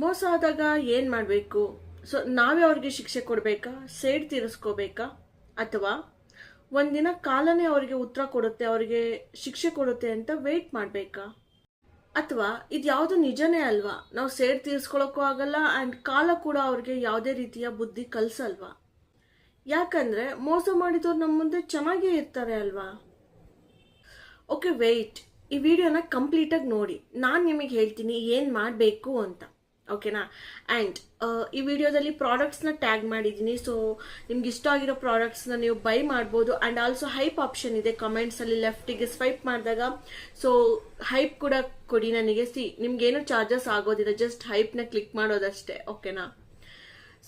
ಮೋಸ ಆದಾಗ ಏನು ಮಾಡಬೇಕು? ಸೊ ನಾವೇ ಅವ್ರಿಗೆ ಶಿಕ್ಷೆ ಕೊಡಬೇಕಾ, ಸೇಡ್ ತೀರಿಸ್ಕೋಬೇಕಾ, ಅಥವಾ ಒಂದಿನ ಕಾಲನೇ ಅವರಿಗೆ ಉತ್ತರ ಕೊಡುತ್ತೆ, ಅವರಿಗೆ ಶಿಕ್ಷೆ ಕೊಡುತ್ತೆ ಅಂತ ವೇಟ್ ಮಾಡಬೇಕಾ? ಅಥವಾ ಇದು ಯಾವುದು ನಿಜನೇ ಅಲ್ವಾ, ನಾವು ಸೇಡ್ ತೀರಿಸ್ಕೊಳ್ಳೋಕ್ಕೂ ಆಗಲ್ಲ ಆ್ಯಂಡ್ ಕಾಲ ಕೂಡ ಅವ್ರಿಗೆ ಯಾವುದೇ ರೀತಿಯ ಬುದ್ಧಿ ಕಲಿಸಲ್ವಾ? ಯಾಕಂದ್ರೆ ಮೋಸ ಮಾಡಿದವ್ರು ನಮ್ಮ ಮುಂದೆ ಚೆನ್ನಾಗೇ ಇರ್ತಾರೆ ಅಲ್ವಾ? ಓಕೆ, ವೆಯ್ಟ್, ಈ ವಿಡಿಯೋನ ಕಂಪ್ಲೀಟಾಗಿ ನೋಡಿ, ನಾನು ನಿಮಗೆ ಹೇಳ್ತೀನಿ ಏನು ಮಾಡಬೇಕು ಅಂತ. ಓಕೆನಾ? ಆ್ಯಂಡ್ ಈ ವಿಡಿಯೋದಲ್ಲಿ ಪ್ರಾಡಕ್ಟ್ಸ್ನ ಟ್ಯಾಗ್ ಮಾಡಿದ್ದೀನಿ. ಸೊ ನಿಮ್ಗೆ ಇಷ್ಟ ಆಗಿರೋ ಪ್ರಾಡಕ್ಟ್ಸ್ನ ನೀವು ಬೈ ಮಾಡ್ಬೋದು. ಆ್ಯಂಡ್ ಆಲ್ಸೋ ಹೈಪ್ ಆಪ್ಷನ್ ಇದೆ ಕಮೆಂಟ್ಸಲ್ಲಿ, ಲೆಫ್ಟಿಗೆ ಸ್ವೈಪ್ ಮಾಡಿದಾಗ. ಸೊ ಹೈಪ್ ಕೂಡ ಕೊಡಿ ನನಗೆ. ನಿಮ್ಗೇನು ಚಾರ್ಜಸ್ ಆಗೋದಿಲ್ಲ, ಜಸ್ಟ್ ಹೈಪ್ನ ಕ್ಲಿಕ್ ಮಾಡೋದಷ್ಟೇ. ಓಕೆನಾ?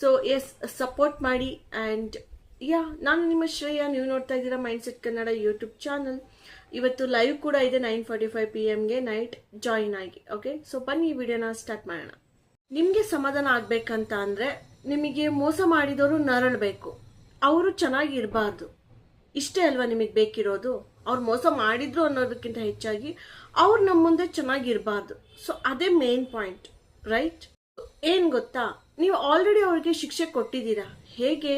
ಸೊ ಎಸ್, ಸಪೋರ್ಟ್ ಮಾಡಿ. ಆ್ಯಂಡ್ ನಾನು ನಿಮ್ಮ ಶ್ರೇಯ, ನೀವು ನೋಡ್ತಾ ಇದ್ದೀರಾ ಮೈಂಡ್ಸೆಟ್ ಕನ್ನಡ ಯೂಟ್ಯೂಬ್ ಚಾನಲ್. ಇವತ್ತು ಲೈವ್ ಕೂಡ ಇದೆ 9:45 PM ನೈಟ್, ಜಾಯಿನ್ ಆಗಿ. ಓಕೆ, ಸೊ ಬನ್ನಿ ಈ ವಿಡಿಯೋನ ಸ್ಟಾರ್ಟ್ ಮಾಡೋಣ. ನಿಮಗೆ ಸಮಾಧಾನ ಆಗ್ಬೇಕಂತ ಅಂದರೆ ನಿಮಗೆ ಮೋಸ ಮಾಡಿದವರು ನರಳಬೇಕು, ಅವರು ಚೆನ್ನಾಗಿರಬಾರ್ದು. ಇಷ್ಟೇ ಅಲ್ವಾ ನಿಮಗೆ ಬೇಕಿರೋದು? ಅವ್ರು ಮೋಸ ಮಾಡಿದ್ರು ಅನ್ನೋದಕ್ಕಿಂತ ಹೆಚ್ಚಾಗಿ ಅವ್ರು ನಮ್ಮ ಮುಂದೆ ಚೆನ್ನಾಗಿರಬಾರ್ದು. ಸೊ ಅದೇ ಮೇನ್ ಪಾಯಿಂಟ್, ರೈಟ್? ಏನು ಗೊತ್ತಾ, ನೀವು ಆಲ್ರೆಡಿ ಅವ್ರಿಗೆ ಶಿಕ್ಷೆ ಕೊಟ್ಟಿದ್ದೀರಾ. ಹೇಗೆ?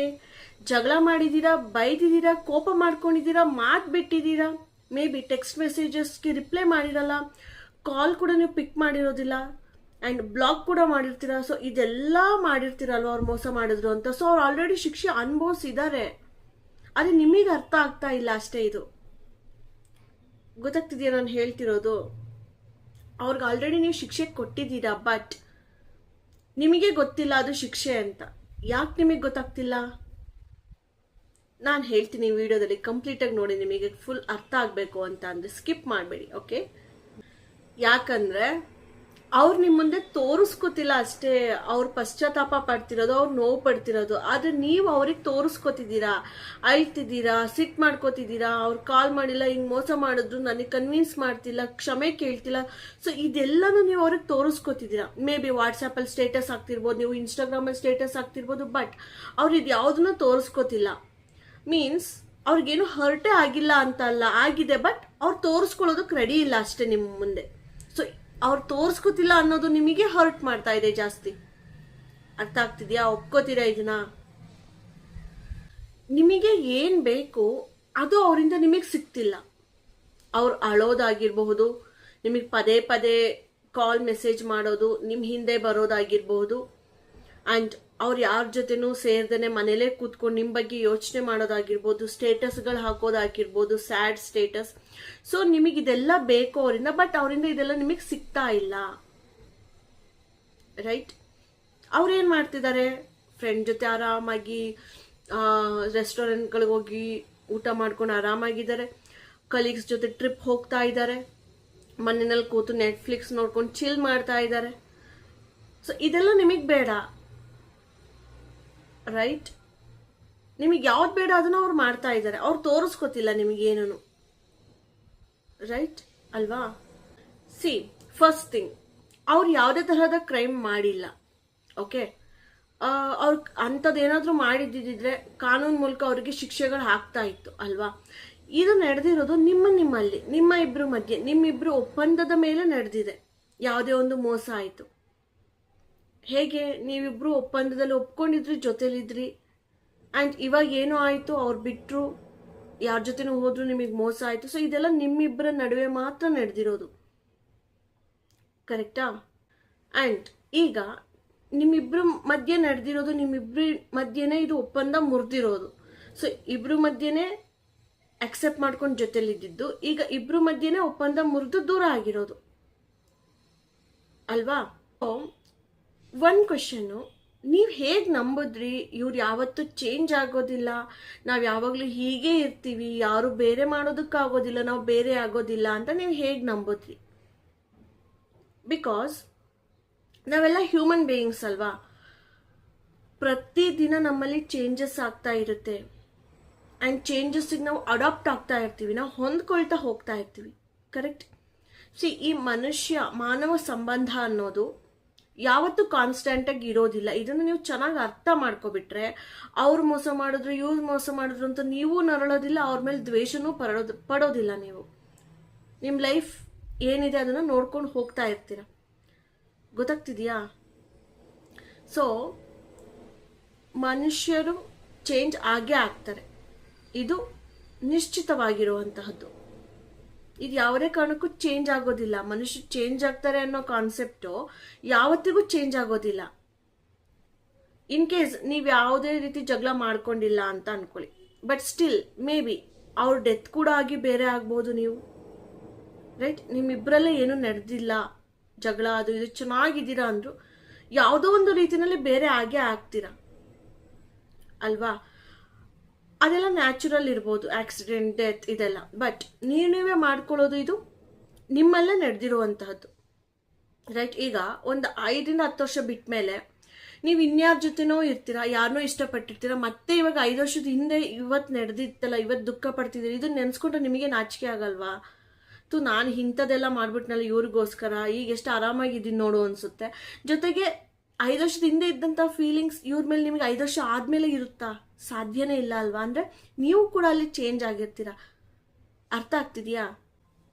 ಜಗಳ ಮಾಡಿದ್ದೀರಾ, ಬೈದಿದ್ದೀರಾ, ಕೋಪ ಮಾಡ್ಕೊಂಡಿದ್ದೀರಾ, ಮಾತು ಬಿಟ್ಟಿದ್ದೀರಾ, ಮೇ ಬಿ ಟೆಕ್ಸ್ಟ್ ಮೆಸೇಜಸ್ಗೆ ರಿಪ್ಲೈ ಮಾಡಿರಲ್ಲ, ಕಾಲ್ ಕೂಡ ನೀವು ಪಿಕ್ ಮಾಡಿರೋದಿಲ್ಲ, ಆ್ಯಂಡ್ ಬ್ಲಾಕ್ ಕೂಡ ಮಾಡಿರ್ತೀರ. ಸೊ ಇದೆಲ್ಲ ಮಾಡಿರ್ತೀರಲ್ವ ಅವ್ರು ಮೋಸ ಮಾಡಿದ್ರು ಅಂತ. ಸೊ ಅವ್ರು ಆಲ್ರೆಡಿ ಶಿಕ್ಷೆ ಅನುಭವಿಸಿದ್ದಾರೆ. ಅದೇ ನಿಮಗೆ ಅರ್ಥ ಆಗ್ತಾ ಇಲ್ಲ ಅಷ್ಟೇ. ಇದು ಗೊತ್ತಾಗ್ತಿದೆಯಾ ನಾನು ಹೇಳ್ತಿರೋದು? ಅವ್ರಿಗೆ ಆಲ್ರೆಡಿ ನೀವು ಶಿಕ್ಷೆ ಕೊಟ್ಟಿದ್ದೀರಾ, ಬಟ್ ನಿಮಗೆ ಗೊತ್ತಿಲ್ಲ ಅದು ಶಿಕ್ಷೆ ಅಂತ. ಯಾಕೆ ನಿಮಗೆ ಗೊತ್ತಾಗ್ತಿಲ್ಲ? ನಾನು ಹೇಳ್ತೀನಿ ಈ ವಿಡಿಯೋದಲ್ಲಿ ಕಂಪ್ಲೀಟಾಗಿ ನೋಡಿ, ನಿಮಗೆ ಫುಲ್ ಅರ್ಥ ಆಗಬೇಕು ಅಂತ ಅಂದರೆ ಸ್ಕಿಪ್ ಮಾಡಬೇಡಿ. ಓಕೆ? ಯಾಕಂದರೆ ಅವ್ರು ನಿಮ್ಮ ಮುಂದೆ ತೋರಿಸ್ಕೋತಿಲ್ಲ ಅಷ್ಟೇ, ಅವ್ರು ಪಶ್ಚಾತ್ತಾಪ ಪಡ್ತಿರೋದು, ಅವ್ರು ನೋವು ಪಡ್ತಿರೋದು. ಆದರೆ ನೀವು ಅವ್ರಿಗೆ ತೋರಿಸ್ಕೋತಿದ್ದೀರಾ, ಅಳ್ತಿದ್ದೀರಾ, ಸಿಟ್ ಮಾಡ್ಕೋತಿದ್ದೀರಾ, ಅವ್ರು ಕಾಲ್ ಮಾಡಿಲ್ಲ, ಹಿಂಗೆ ಮೋಸ ಮಾಡಿದ್ರು, ನನಗೆ ಕನ್ವಿನ್ಸ್ ಮಾಡ್ತಿಲ್ಲ, ಕ್ಷಮೆ ಕೇಳ್ತಿಲ್ಲ. ಸೊ ಇದೆಲ್ಲನೂ ನೀವು ಅವ್ರಿಗೆ ತೋರಿಸ್ಕೋತಿದ್ದೀರಾ. ಮೇ ಬಿ ವಾಟ್ಸಪ್ಪಲ್ಲಿ ಸ್ಟೇಟಸ್ ಆಗ್ತಿರ್ಬೋದು, ನೀವು ಇನ್ಸ್ಟಾಗ್ರಾಮಲ್ಲಿ ಸ್ಟೇಟಸ್ ಆಗ್ತಿರ್ಬೋದು, ಬಟ್ ಅವ್ರು ಇದು ಯಾವುದನ್ನು ತೋರಿಸ್ಕೋತಿಲ್ಲ. ಮೀನ್ಸ್ ಅವ್ರಿಗೇನು ಹರ್ಟೇ ಆಗಿಲ್ಲ ಅಂತ ಅಲ್ಲ, ಆಗಿದೆ, ಬಟ್ ಅವ್ರು ತೋರಿಸ್ಕೊಳ್ಳೋದಕ್ಕೆ ರೆಡಿ ಇಲ್ಲ ಅಷ್ಟೇ ನಿಮ್ಮ ಮುಂದೆ. ಸೊ ಅವ್ರು ತೋರಿಸ್ಕೋತಿಲ್ಲ ಅನ್ನೋದು ನಿಮಗೆ ಹರ್ಟ್ ಮಾಡ್ತಾ ಇದೆ ಜಾಸ್ತಿ. ಅರ್ಥ ಆಗ್ತಿದ್ಯಾ? ಒಪ್ಕೋತೀರಾ ಇದನ್ನ? ನಿಮಗೆ ಏನು ಬೇಕು ಅದು ಅವರಿಂದ ನಿಮಗೆ ಸಿಗ್ತಿಲ್ಲ. ಅವ್ರು ಅಳೋದಾಗಿರಬಹುದು, ನಿಮಗೆ ಪದೇ ಪದೇ ಕಾಲ್ ಮೆಸೇಜ್ ಮಾಡೋದು, ನಿಮ್ಮ ಹಿಂದೆ ಬರೋದಾಗಿರ್ಬಹುದು, ಆ್ಯಂಡ್ ಅವ್ರು ಯಾರ ಜೊತೆನೂ ಸೇರ್ದೇನೆ ಮನೇಲೇ ಕೂತ್ಕೊಂಡು ನಿಮ್ಮ ಬಗ್ಗೆ ಯೋಚನೆ ಮಾಡೋದಾಗಿರ್ಬೋದು, ಸ್ಟೇಟಸ್ಗಳು ಹಾಕೋದಾಗಿರ್ಬೋದು, ಸ್ಯಾಡ್ ಸ್ಟೇಟಸ್. ಸೊ ನಿಮಗಿದೆಲ್ಲ ಬೇಕು ಅವರಿಂದ, ಬಟ್ ಅವರಿಂದ ಇದೆಲ್ಲ ನಿಮಗೆ ಸಿಗ್ತಾ ಇಲ್ಲ, ರೈಟ್? ಅವ್ರೇನು ಮಾಡ್ತಿದ್ದಾರೆ? ಫ್ರೆಂಡ್ ಜೊತೆ ಆರಾಮಾಗಿ ರೆಸ್ಟೋರೆಂಟ್ಗಳಿಗೆ ಹೋಗಿ ಊಟ ಮಾಡ್ಕೊಂಡು ಆರಾಮಾಗಿದ್ದಾರೆ, ಕಲೀಗ್ಸ್ ಜೊತೆ ಟ್ರಿಪ್ ಹೋಗ್ತಾ ಇದ್ದಾರೆ, ಮನೆಯಲ್ಲಿ ಕೂತು ನೆಟ್ಫ್ಲಿಕ್ಸ್ ನೋಡ್ಕೊಂಡು ಚಿಲ್ ಮಾಡ್ತಾ ಇದ್ದಾರೆ. ಸೊ ಇದೆಲ್ಲ ನಿಮಗೆ ಬೇಡ, ರೈಟ್? ನಿಮಗೆ ಯಾವ್ದು ಬೇಡ ಅದನ್ನ ಅವ್ರು ಮಾಡ್ತಾ ಇದ್ದಾರೆ. ಅವ್ರು ತೋರಿಸ್ಕೋತಿಲ್ಲ ನಿಮಗೇನು, ರೈಟ್ ಅಲ್ವಾ? ಫಸ್ಟ್ ಥಿಂಗ್, ಅವ್ರು ಯಾವುದೇ ತರಹದ ಕ್ರೈಮ್ ಮಾಡಿಲ್ಲ. ಓಕೆ? ಅವ್ರು ಅಂಥದ್ದೇನಾದ್ರೂ ಮಾಡಿದ್ದಿದ್ರೆ ಕಾನೂನು ಮೂಲಕ ಅವರಿಗೆ ಶಿಕ್ಷೆಗಳು ಹಾಕ್ತಾ ಇತ್ತು ಅಲ್ವಾ? ಇದು ನಡೆದಿರೋದು ನಿಮ್ಮಲ್ಲಿ, ನಿಮ್ಮ ಇಬ್ಬರ ಮಧ್ಯೆ, ನಿಮ್ಮಿಬ್ರು ಒಪ್ಪಂದದ ಮೇಲೆ ನಡೆದಿದೆ. ಯಾವುದೇ ಒಂದು ಮೋಸ ಆಯಿತು. ಹೇಗೆ? ನೀವಿಬ್ರು ಒಪ್ಪಂದದಲ್ಲಿ ಒಪ್ಕೊಂಡಿದ್ರಿ, ಜೊತೆಲಿದ್ರಿ, ಆ್ಯಂಡ್ ಇವಾಗ ಏನೋ ಆಯಿತು, ಅವ್ರು ಬಿಟ್ಟರು, ಯಾರ ಜೊತೆನೂ ಹೋದ್ರು, ನಿಮಗೆ ಮೋಸ ಆಯಿತು. ಸೊ ಇದೆಲ್ಲ ನಿಮ್ಮಿಬ್ಬರ ನಡುವೆ ಮಾತ್ರ ನಡೆದಿರೋದು, ಕರೆಕ್ಟಾ? ಆ್ಯಂಡ್ ಈಗ ನಿಮ್ಮಿಬ್ರ ಮಧ್ಯೆ ನಡೆದಿರೋದು, ನಿಮ್ಮಿಬ್ರ ಮಧ್ಯೆನೇ ಇದು ಒಪ್ಪಂದ ಮುರಿದಿರೋದು. ಸೊ ಇಬ್ರ ಮಧ್ಯೆನೇ ಅಕ್ಸೆಪ್ಟ್ ಮಾಡ್ಕೊಂಡು ಜೊತೆಲಿದ್ದಿದ್ದು, ಈಗ ಇಬ್ರ ಮಧ್ಯೆನೇ ಒಪ್ಪಂದ ಮುರಿದು ದೂರ ಆಗಿರೋದು ಅಲ್ವಾ? ಒಂದು ಕ್ವೆಶನ್ನು, ನೀವು ಹೇಗೆ ನಂಬಿದ್ರಿ ಇವ್ರು ಯಾವತ್ತೂ ಚೇಂಜ್ ಆಗೋದಿಲ್ಲ, ನಾವು ಯಾವಾಗಲೂ ಹೀಗೆ ಇರ್ತೀವಿ, ಯಾರು ಬೇರೆ ಮಾಡೋದಕ್ಕಾಗೋದಿಲ್ಲ, ನಾವು ಬೇರೆ ಆಗೋದಿಲ್ಲ ಅಂತ ನೀವು ಹೇಗೆ ನಂಬಿದ್ರಿ? ಬಿಕಾಸ್ ನಾವೆಲ್ಲ ಹ್ಯೂಮನ್ ಬೀಯಿಂಗ್ಸ್ ಅಲ್ವಾ? ಪ್ರತಿದಿನ ನಮ್ಮಲ್ಲಿ ಚೇಂಜಸ್ ಆಗ್ತಾ ಇರುತ್ತೆ, ಆ್ಯಂಡ್ ಚೇಂಜಸ್ಸಿಗೆ ನಾವು ಅಡಾಪ್ಟ್ ಆಗ್ತಾ ಇರ್ತೀವಿ, ನಾವು ಹೊಂದ್ಕೊಳ್ತಾ ಹೋಗ್ತಾ ಇರ್ತೀವಿ, ಕರೆಕ್ಟ್? ಈ ಮಾನವ ಸಂಬಂಧ ಅನ್ನೋದು ಯಾವತ್ತೂ ಕಾನ್ಸ್ಟೆಂಟಾಗಿ ಇರೋದಿಲ್ಲ. ಇದನ್ನು ನೀವು ಚೆನ್ನಾಗಿ ಅರ್ಥ ಮಾಡ್ಕೊಬಿಟ್ರೆ, ಅವ್ರು ಮೋಸ ಮಾಡಿದ್ರು, ಇವ್ರು ಮೋಸ ಮಾಡಿದ್ರು ಅಂತ ನೀವು ನರಳೋದಿಲ್ಲ, ಅವ್ರ ಮೇಲೆ ದ್ವೇಷನೂ ಪಡೋದಿಲ್ಲ. ನೀವು ನಿಮ್ಮ ಲೈಫ್ ಏನಿದೆ ಅದನ್ನು ನೋಡ್ಕೊಂಡು ಹೋಗ್ತಾ ಇರ್ತೀರ. ಗೊತ್ತಾಗ್ತಿದೆಯಾ? ಸೊ ಮನುಷ್ಯರು ಚೇಂಜ್ ಆಗೇ ಆಗ್ತಾರೆ, ಇದು ನಿಶ್ಚಿತವಾಗಿರುವಂತಹದ್ದು. ಇದು ಯಾವುದೇ ಕಾರಣಕ್ಕೂ ಚೇಂಜ್ ಆಗೋದಿಲ್ಲ. ಮನುಷ್ಯ ಚೇಂಜ್ ಆಗ್ತಾರೆ ಅನ್ನೋ ಕಾನ್ಸೆಪ್ಟು ಯಾವತ್ತಿಗೂ ಚೇಂಜ್ ಆಗೋದಿಲ್ಲ. ಇನ್ ಕೇಸ್ ನೀವು ಯಾವುದೇ ರೀತಿ ಜಗಳ ಮಾಡ್ಕೊಂಡಿಲ್ಲ ಅಂತ ಅನ್ಕೊಳ್ಳಿ, ಬಟ್ ಸ್ಟಿಲ್ ಮೇ ಬಿ ಅವ್ರ ಡೆತ್ ಕೂಡ ಆಗಿ ಬೇರೆ ಆಗ್ಬೋದು ನೀವು, ರೈಟ್? ನಿಮ್ಮಿಬ್ಬರಲ್ಲೇ ಏನೂ ನಡೆದಿಲ್ಲ, ಜಗಳ ಅದು ಇದು ಚೆನ್ನಾಗಿದ್ದೀರಾ ಅಂದ್ರು ಯಾವುದೋ ಒಂದು ರೀತಿಯಲ್ಲಿ ಬೇರೆ ಆಗೇ ಆಗ್ತೀರಾ ಅಲ್ವಾ? ಅದೆಲ್ಲ ನ್ಯಾಚುರಲ್ ಇರ್ಬೋದು, ಆಕ್ಸಿಡೆಂಟ್, ಡೆತ್ ಇದೆಲ್ಲ. ಬಟ್ ನೀವೇ ಮಾಡ್ಕೊಳ್ಳೋದು ಇದು ನಿಮ್ಮಲ್ಲೇ ನಡೆದಿರುವಂತಹದ್ದು, ರೈಟ್? ಈಗ ಒಂದು 5ರಿಂದ 10 ವರ್ಷ ಬಿಟ್ಟ ಮೇಲೆ ನೀವು ಇನ್ಯಾರ ಜೊತೆನೋ ಇರ್ತೀರಾ, ಯಾರನ್ನೋ ಇಷ್ಟಪಟ್ಟಿರ್ತೀರಾ, ಮತ್ತೆ ಇವಾಗ 5 ವರ್ಷದ ಹಿಂದೆ ಇವತ್ತು ನಡೆದಿತ್ತಲ್ಲ, ಇವತ್ತು ದುಃಖ ಪಡ್ತಿದ್ದೀರಿ, ಇದನ್ನ ನೆನೆಸ್ಕೊಂಡ್ರೆ ನಿಮಗೆ ನಾಚಿಕೆ ಆಗಲ್ವಾ? ನಾನು ಇಂಥದ್ದೆಲ್ಲ ಮಾಡ್ಬಿಟ್ನಲ್ಲ ಇವ್ರಿಗೋಸ್ಕರ, ಈಗ ಎಷ್ಟು ಆರಾಮಾಗಿದ್ದೀನಿ ನೋಡು ಅನ್ಸುತ್ತೆ. ಜೊತೆಗೆ 5 ವರ್ಷದ ಹಿಂದೆ ಇದ್ದಂಥ ಫೀಲಿಂಗ್ಸ್ ಇವ್ರ ಮೇಲೆ ನಿಮಗೆ 5 ವರ್ಷ ಆದಮೇಲೆ ಇರುತ್ತಾ? ಸಾಧ್ಯನೇ ಇಲ್ಲ ಅಲ್ವಾ? ಅಂದರೆ ನೀವು ಕೂಡ ಅಲ್ಲಿ ಚೇಂಜ್ ಆಗಿರ್ತೀರ. ಅರ್ಥ ಆಗ್ತಿದೆಯಾ?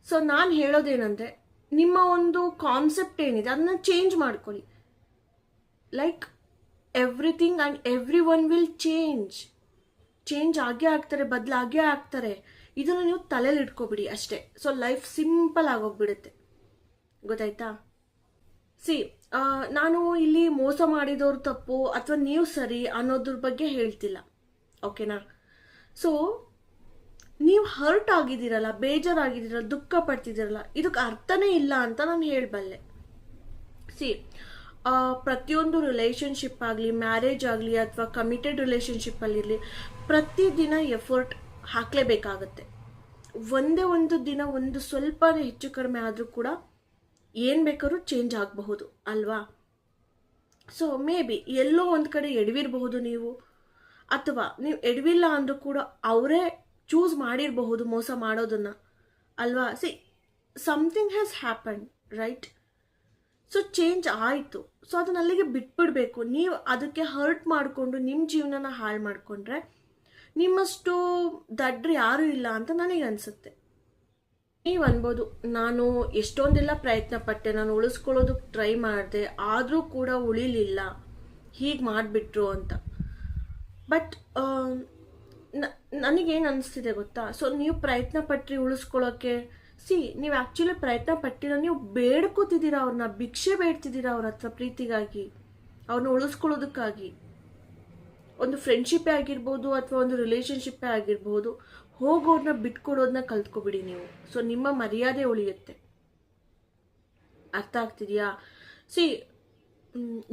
ಸೊ ನಾನು ಹೇಳೋದೇನೆಂದರೆ, ನಿಮ್ಮ ಒಂದು ಕಾನ್ಸೆಪ್ಟ್ ಏನಿದೆ ಅದನ್ನ ಚೇಂಜ್ ಮಾಡ್ಕೊಳ್ಳಿ. Like everything and every one will change ಆಗೇ ಆಗ್ತಾರೆ, ಬದಲಾಗೇ ಆಗ್ತಾರೆ. ಇದನ್ನು ನೀವು ತಲೆಯಲ್ಲಿ ಇಟ್ಕೊಬಿಡಿ ಅಷ್ಟೇ. ಸೊ ಲೈಫ್ ಸಿಂಪಲ್ ಆಗೋಗ್ಬಿಡುತ್ತೆ, ಗೊತ್ತಾಯ್ತಾ? ನಾನು ಇಲ್ಲಿ ಮೋಸ ಮಾಡಿದವ್ರು ತಪ್ಪು ಅಥವಾ ನೀವು ಸರಿ ಅನ್ನೋದ್ರ ಬಗ್ಗೆ ಹೇಳ್ತಿಲ್ಲ, ಓಕೆನಾ? ಸೊ ನೀವು ಹರ್ಟ್ ಆಗಿದ್ದೀರಲ್ಲ, ಬೇಜಾರಾಗಿದ್ದೀರಲ್ಲ, ದುಃಖ ಪಡ್ತಿದ್ದೀರಲ್ಲ, ಇದಕ್ಕೆ ಅರ್ಥನೇ ಇಲ್ಲ ಅಂತ ನಾನು ಹೇಳಬಲ್ಲೆ. ಪ್ರತಿಯೊಂದು ರಿಲೇಶನ್ಶಿಪ್ ಆಗಲಿ, ಮ್ಯಾರೇಜ್ ಆಗಲಿ ಅಥವಾ ಕಮಿಟೆಡ್ ರಿಲೇಶನ್ಶಿಪ್ಪಲ್ಲಿರಲಿ, ಪ್ರತಿದಿನ ಎಫರ್ಟ್ ಹಾಕಲೇಬೇಕಾಗತ್ತೆ. ಒಂದೇ ಒಂದು ದಿನ ಒಂದು ಸ್ವಲ್ಪ ಹೆಚ್ಚು ಕಡಿಮೆ ಆದರೂ ಕೂಡ ಏನು ಬೇಕಾದ್ರೂ ಚೇಂಜ್ ಆಗಬಹುದು ಅಲ್ವಾ? ಸೊ ಮೇ ಬಿ ಎಲ್ಲೋ ಒಂದು ಕಡೆ ಎಡವಿರಬಹುದು ನೀವು, ಅಥವಾ ನೀವು ಎಡವಿಲ್ಲ ಅಂದರೂ ಕೂಡ ಅವರೇ ಚೂಸ್ ಮಾಡಿರಬಹುದು ಮೋಸ ಮಾಡೋದನ್ನು ಅಲ್ವಾ? Something has happen, right? So change ಆಯಿತು. ಸೊ ಅದನ್ನ ಅಲ್ಲಿಗೆ ಬಿಟ್ಬಿಡ್ಬೇಕು. ನೀವು ಅದಕ್ಕೆ ಹರ್ಟ್ ಮಾಡಿಕೊಂಡು ನಿಮ್ಮ ಜೀವನನ ಹಾಳು ಮಾಡಿಕೊಂಡ್ರೆ ನಿಮ್ಮಷ್ಟು ದಡ್ರು ಯಾರೂ ಇಲ್ಲ ಅಂತ ನನಗೆ ಅನಿಸುತ್ತೆ. ನೀವು ಅನ್ಬೋದು, ನಾನು ಎಷ್ಟೊಂದೆಲ್ಲ ಪ್ರಯತ್ನ ಪಟ್ಟೆ, ನಾನು ಉಳಿಸ್ಕೊಳ್ಳೋದಕ್ಕೆ ಟ್ರೈ ಮಾಡಿದೆ, ಆದರೂ ಕೂಡ ಉಳಿಲಿಲ್ಲ, ಹೀಗೆ ಮಾಡಿಬಿಟ್ರು ಅಂತ. ಬಟ್ ನನಗೇನು ಅನಿಸ್ತಿದೆ ಗೊತ್ತಾ? ಸೊ ನೀವು ಪ್ರಯತ್ನ ಪಟ್ರಿ ಉಳಿಸ್ಕೊಳ್ಳೋಕ್ಕೆ, ನೀವು ಆ್ಯಕ್ಚುಲಿ ಪ್ರಯತ್ನ ಪಟ್ಟಿರೋ, ನೀವು ಬೇಡ್ಕೋತಿದ್ದೀರಾ ಅವ್ರನ್ನ, ಭಿಕ್ಷೆ ಬೇಡ್ತಿದ್ದೀರಾ ಅವ್ರ ಹತ್ರ ಪ್ರೀತಿಗಾಗಿ, ಅವ್ರನ್ನ ಉಳಿಸ್ಕೊಳ್ಳೋದಕ್ಕಾಗಿ. ಒಂದು ಫ್ರೆಂಡ್ಶಿಪ್ಪೇ ಆಗಿರ್ಬೋದು ಅಥವಾ ಒಂದು ರಿಲೇಶನ್ಶಿಪ್ಪೇ ಆಗಿರ್ಬೋದು, ಹೋಗೋರನ್ನ ಬಿಟ್ಕೊಡೋದನ್ನ ಕಲ್ತ್ಕೊಬಿಡಿ ನೀವು. ಸೊ ನಿಮ್ಮ ಮರ್ಯಾದೆ ಉಳಿಯುತ್ತೆ. ಅರ್ಥ ಆಗ್ತಿದೆಯಾ?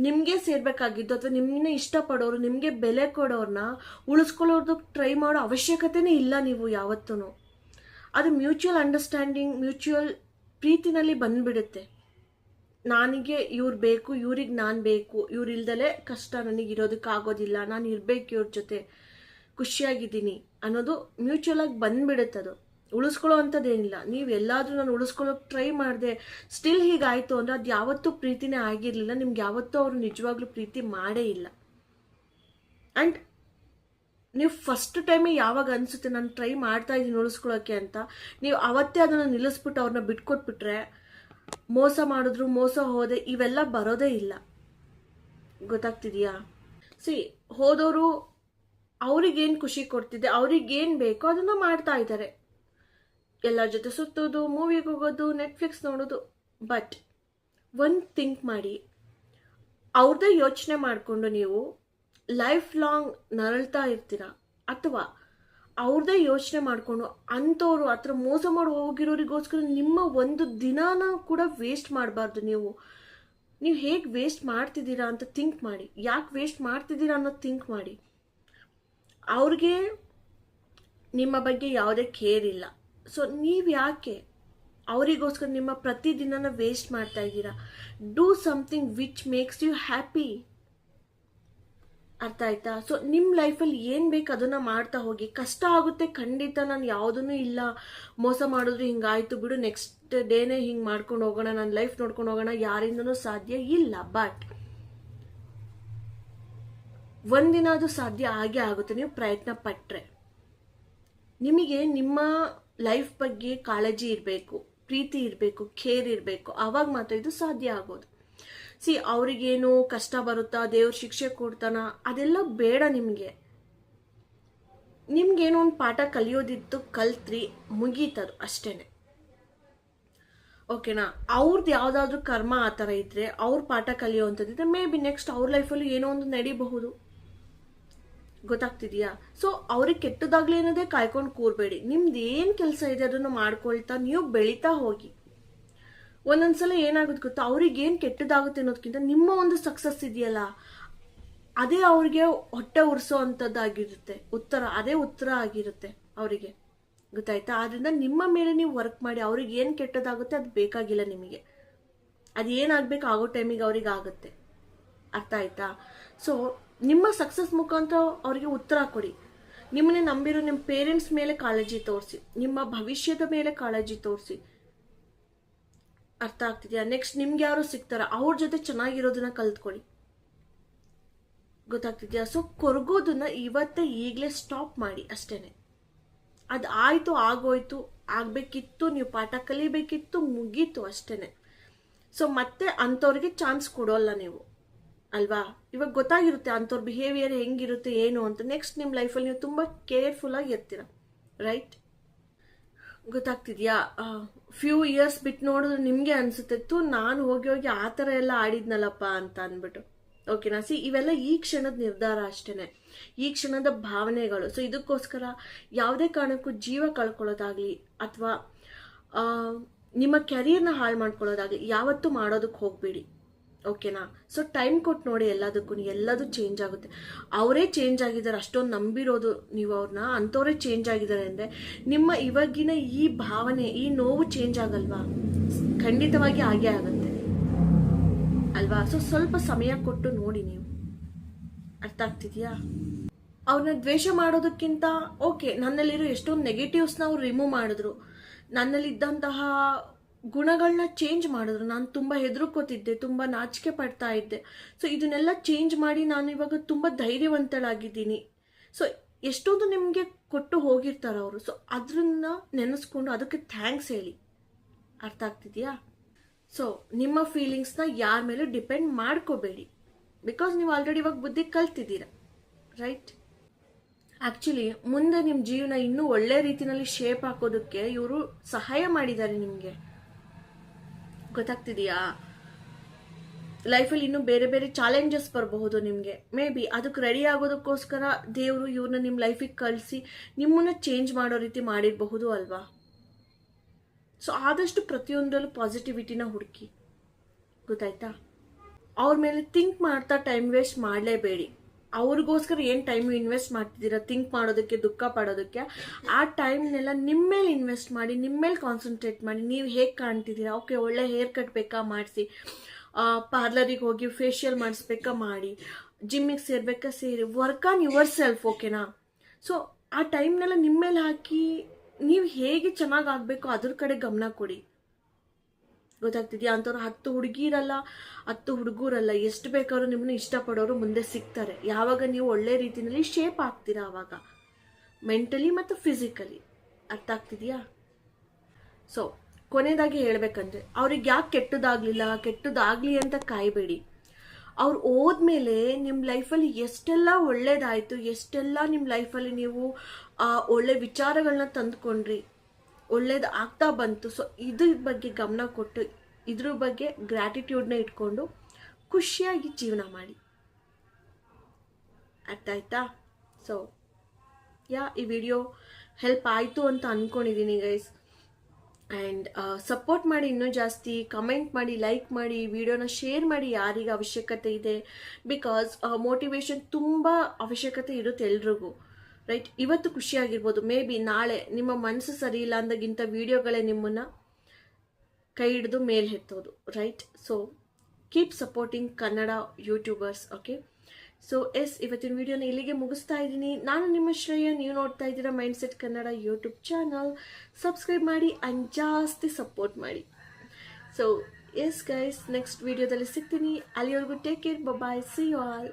ನಿಮಗೆ ಸೇರ್ಬೇಕಾಗಿದ್ದು ಅಥವಾ ನಿಮ್ಮನ್ನ ಇಷ್ಟಪಡೋರು, ನಿಮಗೆ ಬೆಲೆ ಕೊಡೋರ್ನ ಉಳಿಸ್ಕೊಳ್ಳೋದಕ್ಕೆ ಟ್ರೈ ಮಾಡೋ ಅವಶ್ಯಕತೆನೇ ಇಲ್ಲ ನೀವು ಯಾವತ್ತೂ. ಅದು ಮ್ಯೂಚುವಲ್ ಅಂಡರ್ಸ್ಟ್ಯಾಂಡಿಂಗ್, ಮ್ಯೂಚುವಲ್ ಪ್ರೀತಿನಲ್ಲಿ ಬಂದ್ಬಿಡುತ್ತೆ. ನನಗೆ ಇವ್ರು ಬೇಕು, ಇವ್ರಿಗೆ ನಾನು ಬೇಕು, ಇವ್ರಿಲ್ದಲೇ ಕಷ್ಟ ನನಗಿರೋದಕ್ಕಾಗೋದಿಲ್ಲ, ನಾನು ಇರಬೇಕು ಇವ್ರ ಜೊತೆ, ಖುಷಿಯಾಗಿದ್ದೀನಿ ಅನ್ನೋದು ಮ್ಯೂಚುವಲ್ ಆಗಿ ಬಂದ್ಬಿಡುತ್ತದು. ಉಳಿಸ್ಕೊಳ್ಳೋ ಅಂಥದ್ದೇನಿಲ್ಲ. ನೀವು ಎಲ್ಲಾದರೂ ನಾನು ಉಳಿಸ್ಕೊಳ್ಳೋಕೆ ಟ್ರೈ ಮಾಡಿದೆ, ಸ್ಟಿಲ್ ಹೀಗಾಯಿತು ಅಂದರೆ ಅದು ಯಾವತ್ತೂ ಪ್ರೀತಿನೇ ಆಗಿರಲಿಲ್ಲ, ನಿಮ್ಗೆ ಯಾವತ್ತೂ ಅವರು ನಿಜವಾಗ್ಲೂ ಪ್ರೀತಿ ಮಾಡೇ ಇಲ್ಲ. ಆ್ಯಂಡ್ ನೀವು ಫಸ್ಟ್ ಟೈಮೇ ಯಾವಾಗ ಅನಿಸುತ್ತೆ ನಾನು ಟ್ರೈ ಮಾಡ್ತಾ ಇದ್ದೀನಿ ಉಳಿಸ್ಕೊಳ್ಳೋಕ್ಕೆ ಅಂತ, ನೀವು ಅವತ್ತೇ ಅದನ್ನು ನಿಲ್ಲಿಸ್ಬಿಟ್ಟು ಅವ್ರನ್ನ ಬಿಟ್ಕೊಟ್ಬಿಟ್ರೆ, ಮೋಸ ಮಾಡಿದ್ರು, ಮೋಸ ಹೋದೆ, ಇವೆಲ್ಲ ಬರೋದೇ ಇಲ್ಲ. ಗೊತ್ತಾಗ್ತಿದೆಯಾ? ಹೋದವರು ಅವ್ರಿಗೇನು ಖುಷಿ ಕೊಡ್ತಿದೆ, ಅವ್ರಿಗೇನು ಬೇಕೋ ಅದನ್ನು ಮಾಡ್ತಾ ಇದ್ದಾರೆ. ಎಲ್ಲರ ಜೊತೆ ಸುತ್ತೋದು, ಮೂವಿಗೆ ಹೋಗೋದು, ನೆಟ್ಫ್ಲಿಕ್ಸ್ ನೋಡೋದು. ಬಟ್ ಒಂದು ಥಿಂಕ್ ಮಾಡಿ, ಅವ್ರದ್ದೇ ಯೋಚನೆ ಮಾಡಿಕೊಂಡು ನೀವು ಲೈಫ್ ಲಾಂಗ್ ನರಳ್ತಾ ಇರ್ತೀರಾ, ಅಥವಾ ಅವ್ರದ್ದೇ ಯೋಚನೆ ಮಾಡಿಕೊಂಡು ಅಂಥವ್ರು ಹತ್ರ ಮೋಸ ಮಾಡಿ ಹೋಗಿರೋರಿಗೋಸ್ಕರ ನಿಮ್ಮ ಒಂದು ದಿನಾನ ಕೂಡ ವೇಸ್ಟ್ ಮಾಡಬಾರ್ದು. ನೀವು ಹೇಗೆ ವೇಸ್ಟ್ ಮಾಡ್ತಿದ್ದೀರಾ ಅಂತ ಥಿಂಕ್ ಮಾಡಿ. ಯಾಕೆ ವೇಸ್ಟ್ ಮಾಡ್ತಿದ್ದೀರಾ ಅನ್ನೋದು ಥಿಂಕ್ ಮಾಡಿ. ಅವ್ರಿಗೆ ನಿಮ್ಮ ಬಗ್ಗೆ ಯಾವುದೇ ಕೇರ್ ಇಲ್ಲ. ಸೊ ನೀವು ಯಾಕೆ ಅವರಿಗೋಸ್ಕರ ನಿಮ್ಮ ಪ್ರತಿದಿನನ ವೇಸ್ಟ್ ಮಾಡ್ತಾ ಇದ್ದೀರಾ? Do something which makes you happy. ಅರ್ಥ ಆಯ್ತಾ? ಸೊ ನಿಮ್ಮ ಲೈಫಲ್ಲಿ ಏನು ಬೇಕು ಅದನ್ನು ಮಾಡ್ತಾ ಹೋಗಿ. ಕಷ್ಟ ಆಗುತ್ತೆ ಖಂಡಿತ, ನಾನು ಯಾವುದೂ ಇಲ್ಲ, ಮೋಸ ಮಾಡಿದ್ರು ಹಿಂಗಾಯ್ತು ಬಿಡು, ನೆಕ್ಸ್ಟ್ ಡೇನೇ ಹಿಂಗೆ ಮಾಡ್ಕೊಂಡು ಹೋಗೋಣ, ನನ್ನ ಲೈಫ್ ನೋಡ್ಕೊಂಡು ಹೋಗೋಣ, ಯಾರಿಂದನೂ ಸಾಧ್ಯ ಇಲ್ಲ. ಬಟ್ ಒಂದಿನ ಅದು ಸಾಧ್ಯ ಆಗೇ ಆಗುತ್ತೆ, ನೀವು ಪ್ರಯತ್ನ ಪಟ್ಟರೆ. ನಿಮಗೆ ನಿಮ್ಮ ಲೈಫ್ ಬಗ್ಗೆ ಕಾಳಜಿ ಇರಬೇಕು, ಪ್ರೀತಿ ಇರಬೇಕು, ಕೇರ್ ಇರಬೇಕು, ಆವಾಗ ಮಾತ್ರ ಇದು ಸಾಧ್ಯ ಆಗೋದು. ಸಿ ಅವ್ರಿಗೇನು ಕಷ್ಟ ಬರುತ್ತಾ, ದೇವ್ರ ಶಿಕ್ಷೆ ಕೊಡ್ತಾನ, ಅದೆಲ್ಲ ಬೇಡ ನಿಮಗೆ. ನಿಮ್ಗೇನೋ ಒಂದು ಪಾಠ ಕಲಿಯೋದಿತ್ತು, ಕಲ್ತ್ರಿ, ಮುಗೀತದು ಅಷ್ಟೇನೆ. ಓಕೆನಾ? ಅವ್ರದ್ದು ಯಾವುದಾದ್ರೂ ಕರ್ಮ ಆ ಥರ ಇದ್ರೆ, ಅವ್ರ ಪಾಠ ಕಲಿಯೋವಂಥದ್ದಿದ್ರೆ ಮೇ ಬಿ ನೆಕ್ಸ್ಟ್ ಅವ್ರ ಲೈಫಲ್ಲಿ ಏನೋ ಒಂದು ನಡಿಬಹುದು. ಗೊತ್ತಾಗ್ತಿದೆಯಾ? ಸೊ ಅವ್ರಿಗೆ ಕೆಟ್ಟದಾಗ್ಲಿ ಅನ್ನೋದೇ ಕಾಯ್ಕೊಂಡು ಕೂರಬೇಡಿ. ನಿಮ್ದು ಏನು ಕೆಲಸ ಇದೆ ಅದನ್ನು ಮಾಡ್ಕೊಳ್ತಾ ನೀವು ಬೆಳೀತಾ ಹೋಗಿ. ಒಂದೊಂದ್ಸಲ ಏನಾಗುತ್ತೆ ಗೊತ್ತಾ, ಅವ್ರಿಗೇನು ಕೆಟ್ಟದಾಗುತ್ತೆ ಅನ್ನೋದಕ್ಕಿಂತ ನಿಮ್ಮ ಒಂದು ಸಕ್ಸಸ್ ಇದೆಯಲ್ಲ, ಅದೇ ಅವ್ರಿಗೆ ಹೊಟ್ಟೆ ಉರ್ಸೋ ಅಂಥದ್ದಾಗಿರುತ್ತೆ ಉತ್ತರ. ಅದೇ ಉತ್ತರ ಆಗಿರುತ್ತೆ ಅವರಿಗೆ. ಗೊತ್ತಾಯ್ತಾ? ಆದ್ರಿಂದ ನಿಮ್ಮ ಮೇಲೆ ನೀವು ವರ್ಕ್ ಮಾಡಿ. ಅವ್ರಿಗೆ ಏನು ಕೆಟ್ಟದಾಗುತ್ತೆ ಅದು ಬೇಕಾಗಿಲ್ಲ ನಿಮಗೆ. ಅದು ಏನಾಗಬೇಕು ಆಗೋ ಟೈಮಿಗೆ ಅವ್ರಿಗೆ ಆಗುತ್ತೆ. ಅರ್ಥ ಆಯ್ತಾ? ಸೊ ನಿಮ್ಮ ಸಕ್ಸಸ್ ಮುಖಾಂತರ ಅವರಿಗೆ ಉತ್ತರ ಕೊಡಿ. ನಿಮ್ಮನ್ನೇ ನಂಬಿರೋ ನಿಮ್ಮ ಪೇರೆಂಟ್ಸ್ ಮೇಲೆ ಕಾಳಜಿ ತೋರಿಸಿ, ನಿಮ್ಮ ಭವಿಷ್ಯದ ಮೇಲೆ ಕಾಳಜಿ ತೋರಿಸಿ. ಅರ್ಥ ಆಗ್ತಿದೆಯಾ? ನೆಕ್ಸ್ಟ್ ನಿಮ್ಗೆ ಯಾರು ಸಿಗ್ತಾರ ಅವ್ರ ಜೊತೆ ಚೆನ್ನಾಗಿರೋದನ್ನ ಕಲ್ತ್ಕೊಳ್ಳಿ. ಗೊತ್ತಾಗ್ತಿದ್ಯಾ? ಸೊ ಕೊರಗೋದನ್ನ ಇವತ್ತೇ ಈಗಲೇ ಸ್ಟಾಪ್ ಮಾಡಿ ಅಷ್ಟೇನೆ. ಅದು ಆಯ್ತು, ಆಗೋಯ್ತು, ಆಗ್ಬೇಕಿತ್ತು, ನೀವು ಪಾಠ ಕಲಿಬೇಕಿತ್ತು, ಮುಗೀತು ಅಷ್ಟೇನೆ. ಸೊ ಮತ್ತೆ ಅಂಥವ್ರಿಗೆ ಚಾನ್ಸ್ ಕೊಡೋಲ್ಲ ನೀವು, ಅಲ್ವಾ? ಇವಾಗ ಗೊತ್ತಾಗಿರುತ್ತೆ ಅಂಥವ್ರ ಬಿಹೇವಿಯರ್ ಹೆಂಗಿರುತ್ತೆ ಏನು ಅಂತ. ನೆಕ್ಸ್ಟ್ ನಿಮ್ಮ ಲೈಫಲ್ಲಿ ನೀವು ತುಂಬ ಕೇರ್ಫುಲ್ ಆಗಿ ಇರ್ತೀರ, ರೈಟ್? ಗೊತ್ತಾಗ್ತಿದ್ಯಾ? ಫ್ಯೂ ಇಯರ್ಸ್ ಬಿಟ್ಟು ನೋಡಿದ್ರೆ ನಿಮಗೆ ಅನ್ಸುತ್ತೆ, ನಾನು ಹೋಗಿ ಹೋಗಿ ಆ ಥರ ಎಲ್ಲ ಆಡಿದ್ನಲ್ಲಪ್ಪ ಅಂತ ಅಂದ್ಬಿಟ್ಟು. ಓಕೆನಾ? ಸಿ ಇವೆಲ್ಲ ಈ ಕ್ಷಣದ ನಿರ್ಧಾರ ಅಷ್ಟೇನೆ, ಈ ಕ್ಷಣದ ಭಾವನೆಗಳು. ಸೊ ಇದಕ್ಕೋಸ್ಕರ ಯಾವುದೇ ಕಾರಣಕ್ಕೂ ಜೀವ ಕಳ್ಕೊಳ್ಳೋದಾಗ್ಲಿ ಅಥವಾ ನಿಮ್ಮ ಕೆರಿಯರ್ನ ಹಾಳು ಮಾಡ್ಕೊಳ್ಳೋದಾಗ್ಲಿ ಯಾವತ್ತೂ ಮಾಡೋದಕ್ಕೆ ಹೋಗ್ಬೇಡಿ. ಓಕೆನಾ? ಸೊ ಟೈಮ್ ಕೊಟ್ಟು ನೋಡಿ, ಎಲ್ಲದಕ್ಕೂ ಎಲ್ಲದೂ ಚೇಂಜ್ ಆಗುತ್ತೆ. ಅವರೇ ಚೇಂಜ್ ಆಗಿದ್ದಾರೆ, ಅಷ್ಟೊಂದು ನಂಬಿರೋದು ನೀವು ಅವ್ರನ್ನ, ಅಂಥವರೇ ಚೇಂಜ್ ಆಗಿದ್ದಾರೆ ಅಂದರೆ ನಿಮ್ಮ ಇವಾಗಿನ ಈ ಭಾವನೆ, ಈ ನೋವು ಚೇಂಜ್ ಆಗಲ್ವಾ? ಖಂಡಿತವಾಗಿ ಆಗೇ ಆಗುತ್ತೆ ಅಲ್ವಾ? ಸೊ ಸ್ವಲ್ಪ ಸಮಯ ಕೊಟ್ಟು ನೋಡಿ ನೀವು. ಅರ್ಥ ಆಗ್ತಿದ್ಯಾ? ಅವ್ರನ್ನ ದ್ವೇಷ ಮಾಡೋದಕ್ಕಿಂತ ಓಕೆ, ನನ್ನಲ್ಲಿರೋ ಎಷ್ಟೊಂದು ನೆಗೆಟಿವ್ಸ್ನ ಅವ್ರು ರಿಮೂವ್ ಮಾಡಿದ್ರು, ನನ್ನಲ್ಲಿದ್ದಂತಹ ಗುಣಗಳನ್ನ ಚೇಂಜ್ ಮಾಡಿದ್ರು. ನಾನು ತುಂಬ ಹೆದರ್ಕೋತಿದ್ದೆ, ತುಂಬ ನಾಚಿಕೆ ಪಡ್ತಾ ಇದ್ದೆ. ಸೊ ಇದನ್ನೆಲ್ಲ ಚೇಂಜ್ ಮಾಡಿ ನಾನು ಇವಾಗ ತುಂಬ ಧೈರ್ಯವಂತಳಾಗಿದ್ದೀನಿ. ಸೊ ಎಷ್ಟೊಂದು ನಿಮಗೆ ಕೊಟ್ಟು ಹೋಗಿರ್ತಾರೆ ಅವರು. ಸೊ ಅದನ್ನ ನೆನೆಸ್ಕೊಂಡು ಅದಕ್ಕೆ ಥ್ಯಾಂಕ್ಸ್ ಹೇಳಿ. ಅರ್ಥ ಆಗ್ತಿದೆಯಾ? ಸೊ ನಿಮ್ಮ ಫೀಲಿಂಗ್ಸ್ನ ಯಾರ ಮೇಲೂ ಡಿಪೆಂಡ್ ಮಾಡ್ಕೋಬೇಡಿ. ಬಿಕಾಸ್ ನೀವು ಆಲ್ರೆಡಿ ಇವಾಗ ಬುದ್ಧಿ ಕಲ್ತಿದ್ದೀರ, ರೈಟ್? ಆ್ಯಕ್ಚುಲಿ ಮುಂದೆ ನಿಮ್ಮ ಜೀವನ ಇನ್ನೂ ಒಳ್ಳೆ ರೀತಿಯಲ್ಲಿ ಶೇಪ್ ಹಾಕೋದಕ್ಕೆ ಇವರು ಸಹಾಯ ಮಾಡಿದ್ದಾರೆ ನಿಮಗೆ. ಗೊತ್ತಾಗ್ತಿದೆಯಾ? ಲೈಫಲ್ಲಿ ಇನ್ನೂ ಬೇರೆ ಬೇರೆ ಚಾಲೆಂಜಸ್ ಬರಬಹುದು ನಿಮಗೆ. ಮೇ ಬಿ ಅದಕ್ಕೆ ರೆಡಿ ಆಗೋದಕ್ಕೋಸ್ಕರ ದೇವರು ಇವ್ರನ್ನ ನಿಮ್ಮ ಲೈಫಿಗೆ ಕಳಿಸಿ ನಿಮ್ಮನ್ನ ಚೇಂಜ್ ಮಾಡೋ ರೀತಿ ಮಾಡಿರಬಹುದು ಅಲ್ವಾ? ಸೊ ಆದಷ್ಟು ಪ್ರತಿಯೊಂದರಲ್ಲೂ ಪಾಸಿಟಿವಿಟಿನ ಹುಡುಕಿ. ಗೊತ್ತಾಯ್ತಾ? ಅವ್ರ ಮೇಲೆ ಥಿಂಕ್ ಮಾಡ್ತಾ ಟೈಮ್ ವೇಸ್ಟ್ ಮಾಡಲೇಬೇಡಿ. ಅವ್ರಿಗೋಸ್ಕರ ಏನು ಟೈಮ್ ಇನ್ವೆಸ್ಟ್ ಮಾಡ್ತಿದ್ದೀರಾ ಥಿಂಕ್ ಮಾಡೋದಕ್ಕೆ, ದುಃಖ ಪಡೋದಕ್ಕೆ, ಆ ಟೈಮ್ನೆಲ್ಲ ನಿಮ್ಮ ಮೇಲೆ ಇನ್ವೆಸ್ಟ್ ಮಾಡಿ, ನಿಮ್ಮ ಮೇಲೆ ಕಾನ್ಸಂಟ್ರೇಟ್ ಮಾಡಿ. ನೀವು ಹೇಗೆ ಕಾಣ್ತಿದ್ದೀರಾ? ಓಕೆ, ಒಳ್ಳೆ ಹೇರ್ ಕಟ್ ಬೇಕಾ ಮಾಡಿಸಿ, ಪಾರ್ಲರಿಗೆ ಹೋಗಿ ಫೇಶಿಯಲ್ ಮಾಡಿಸ್ಬೇಕಾ ಮಾಡಿ, ಜಿಮ್ಮಿಗೆ ಸೇರ್ಬೇಕಾ ಸೇರಿ, ವರ್ಕ್ ಆನ್ ಯುವರ್ ಸೆಲ್ಫ್. ಓಕೆನಾ? ಸೊ ಆ ಟೈಮ್ನೆಲ್ಲ ನಿಮ್ಮ ಮೇಲೆ ಹಾಕಿ ನೀವು ಹೇಗೆ ಚೆನ್ನಾಗಿ ಆಗಬೇಕು ಅದ್ರ ಕಡೆ ಗಮನ ಕೊಡಿ. ಗೊತ್ತಾಗ್ತಿದ್ಯಾ? ಅಂಥವ್ರು 10 ಹುಡುಗಿರಲ್ಲ, 10 ಹುಡುಗರಲ್ಲ, ಎಷ್ಟು ಬೇಕಾದ್ರೂ ನಿಮ್ಮನ್ನ ಇಷ್ಟಪಡೋರು ಮುಂದೆ ಸಿಗ್ತಾರೆ. ಯಾವಾಗ ನೀವು ಒಳ್ಳೆ ರೀತಿಯಲ್ಲಿ ಶೇಪ್ ಆಗ್ತೀರಾ ಆವಾಗ, ಮೆಂಟಲಿ ಮತ್ತು ಫಿಸಿಕಲಿ. ಅರ್ಥ ಆಗ್ತಿದೆಯಾ? ಸೊ ಕೊನೆಯದಾಗಿ ಹೇಳ್ಬೇಕಂದ್ರೆ, ಅವ್ರಿಗೆ ಯಾಕೆ ಕೆಟ್ಟದಾಗಲಿ ಅಂತ ಕಾಯಬೇಡಿ. ಅವ್ರು ಹೋದ್ಮೇಲೆ ನಿಮ್ಮ ಲೈಫಲ್ಲಿ ಎಷ್ಟೆಲ್ಲ ಒಳ್ಳೇದಾಯಿತು, ಎಷ್ಟೆಲ್ಲ ನಿಮ್ಮ ಲೈಫಲ್ಲಿ ನೀವು ಒಳ್ಳೆ ವಿಚಾರಗಳನ್ನ ತಂದುಕೊಂಡ್ರಿ, ಒಳ್ಳೇದು ಆಗ್ತಾ ಬಂತು. ಸೊ ಇದ್ರ ಬಗ್ಗೆ ಗಮನ ಕೊಟ್ಟು, ಇದ್ರ ಬಗ್ಗೆ ಗ್ರ್ಯಾಟಿಟ್ಯೂಡ್ನ ಇಟ್ಕೊಂಡು ಖುಷಿಯಾಗಿ ಜೀವನ ಮಾಡಿ. ಅರ್ಥ ಆಯ್ತಾ? ಸೊ ಈ ವಿಡಿಯೋ ಹೆಲ್ಪ್ ಆಯಿತು ಅಂತ ಅಂದ್ಕೊಂಡಿದ್ದೀನಿ ಗೈಸ್. ಆ್ಯಂಡ್ ಸಪೋರ್ಟ್ ಮಾಡಿ, ಇನ್ನೂ ಜಾಸ್ತಿ ಕಮೆಂಟ್ ಮಾಡಿ, ಲೈಕ್ ಮಾಡಿ, ವಿಡಿಯೋನ ಶೇರ್ ಮಾಡಿ ಯಾರಿಗೆ ಅವಶ್ಯಕತೆ ಇದೆ. ಬಿಕಾಸ್ ಮೋಟಿವೇಶನ್ ತುಂಬ ಅವಶ್ಯಕತೆ ಇರುತ್ತೆ ಎಲ್ರಿಗೂ, ರೈಟ್? ಇವತ್ತು ಖುಷಿಯಾಗಿರ್ಬೋದು, ಮೇ ಬಿ ನಾಳೆ ನಿಮ್ಮ ಮನಸ್ಸು ಸರಿ ಇಲ್ಲ ಅಂದಾಗಿಂಥ ವಿಡಿಯೋಗಳೇ ನಿಮ್ಮನ್ನು ಕೈ ಹಿಡಿದು ಮೇಲೆ ಎತ್ತೋದು, right? So keep supporting Kannada YouTubers. Okay, so ಇವತ್ತಿನ ವಿಡಿಯೋನ ಇಲ್ಲಿಗೆ ಮುಗಿಸ್ತಾ ಇದ್ದೀನಿ. ನಾನು ನಿಮ್ಮ ಶ್ರೇಯ, ನೀವು ನೋಡ್ತಾ ಇದ್ದೀರಾ mindset Kannada YouTube channel. Subscribe ಮಾಡಿ ಆ್ಯಂಡ್ ಜಾಸ್ತಿ ಸಪೋರ್ಟ್ ಮಾಡಿ. ಸೊ ಗೈಸ್, ನೆಕ್ಸ್ಟ್ ವಿಡಿಯೋದಲ್ಲಿ ಸಿಗ್ತೀನಿ. ಅಲ್ಲಿವರೆಗೂ take care, bye, see you all.